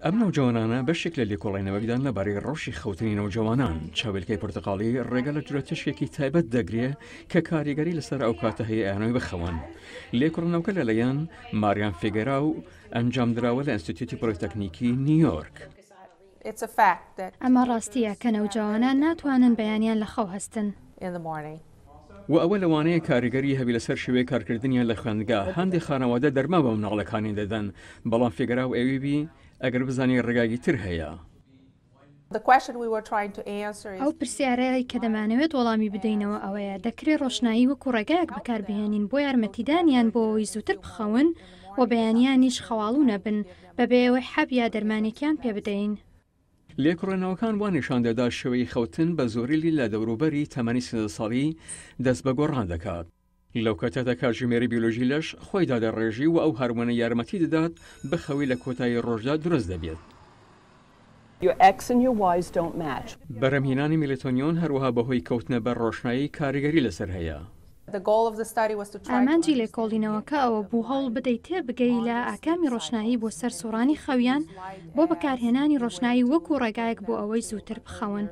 ئەم نەوجەوانانە بەشێک لە لێکۆڵینەوەکدان لەبارەی ڕەوشی خەوتنی نەوجەوانان چاویلکەی پورتقاڵی ڕێگە لە جورە تشکێکی تایبەت دەگرێ کە کاریگەری لەسەر ئەو کاتە هەیە ئەیانەوەی بخەون. لێکۆڵینەوەکە لەلایەن ماریان فێگەرا و ئەنجامدراوە لە ئینستیتیوتی پۆلیتەکنیکی نیویۆرک. ئەمە ڕاستیە کە نەوجەوانان ناتوانن بەیانیان لە خەو هەستن. و ئەوە لەوانەیە کاریگەری هەبی لەسەر شێوەیە کارکردنیان لە خوێندگا هەندێک خانەوادە دەرما بە مناڵەکانی دەدەن، بەڵام فێگەرا و ئەویبی ئەگەر بزانانی ڕێگاگی تر هەیە. ئەو پرسیارەیە کە دەمانەوێت وەڵامی بدەینەوە ئەوەیە دەکرێت ڕۆشنایی وەکو ڕێگایەک بەکاربهێنین بۆ یارمەتیدانیان بۆ ئەوەی زووتر بخەون و بەیانیانیش خەواڵوو نەبن بەبێەوەی حەب یا دەرمانێکیان پێ بدەین. لێکۆڵێنەوەکان وا نیشان دەدا شێوەی خەوتن بە زۆریلی لە دەوروبەری تەمەنی 30 ساڵی دەست بە گۆڕان دەکات. لەو کاتەدا کاتژمێری بیولۆژی لەش خۆی دادەڕێژی و ئەو هەرمۆنە یارمەتی دەدات بخەوی لە کۆتایی ڕۆژدا دروست دەبێت. بەرەمهێنانی میلتۆنیۆن هەروەها بەهۆی کەوتنە بەر ڕۆشنایی کاریگەری لەسەر هەیە. ئامانجی لێکۆڵینەوەکە ئەوە بوو هەوڵ بدەیت تێ بگەی لە ئاکامی ڕۆشنایی بۆ سەر سوڕانی خەویان بۆ بەکارهێنانی ڕۆشنایی وەکو ڕێگایەک بۆ ئەوەی زووتر بخەون.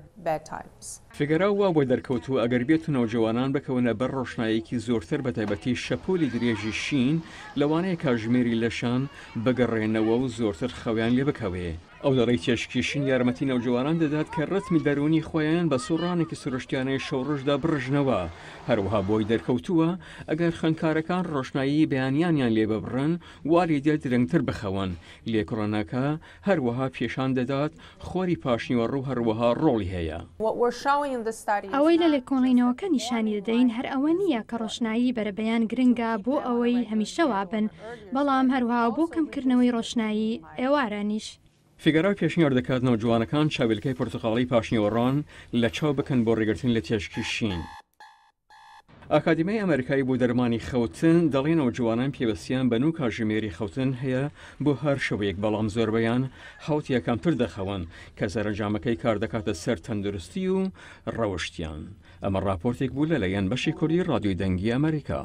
فێگەرا وا بۆ دەرکەوتو ئەگەر بێت و نەوجەوانان بکەونە بەر ڕۆشنایەکی زۆرتر بە تایبەتی شەپۆلی درێژی شین لەوانەیە کاتژمێری لەشان بگەڕێنەوە و زۆرتر خەویان لێ بکەوێ. ئەو دەڵی تێشکیشین یارمەتی نەوجەوانان دەدات کە ڕەتمی دەرونی خۆیان بە سوڕانێکی سروشتیانەی شەوڕژدا بڕژنەوە. هەروەها بۆی دەرکەوتووە ئەگەر خوێندکارەکان ڕۆشنایی بەیانیانیان لێ ببڕن واری دێت درەنگتر بخەون. لێکۆڵینەکە هەروەها پێشان دەدات خۆری پاشنیوەڕوو هەروەها ڕۆڵی هەیە. ئەوەی لە لێکۆڵینەوەکە نیشانی دەدەین هەر ئەوە نییە کە ڕۆشنایی بەرەبەیان گرنگە بۆ ئەوەی هەمیشەوا بن، بەڵام هەروەها بۆ کەمکردنەوەی ڕۆشنایی ئێوارانیش. فێگەرا پێشنیار دەکات نەوجوانەکان چاویلکەی پورتقاڵی پاشنیوەڕان لە چاو بکەن بۆ ڕێگرتن لە تێشکیشین. ئاکادیمای ئەمریکایی بۆ دەرمانی خەوتن دەڵێن نەوجوانان پێوەستیان بە 9 کاتژمێری خەوتن هەیە بۆ هەر شەوەیەک، بەڵام زۆربەیان حوت یەکەمتر دەخەون کە سەرنجامەکەی کار دەکاتە سەر تەندروستی و ڕەوشتیان. ئەمە راپۆرتێک بوو لەلایەن بەشی کوردی ڕادیۆی دەنگی ئەمریکا.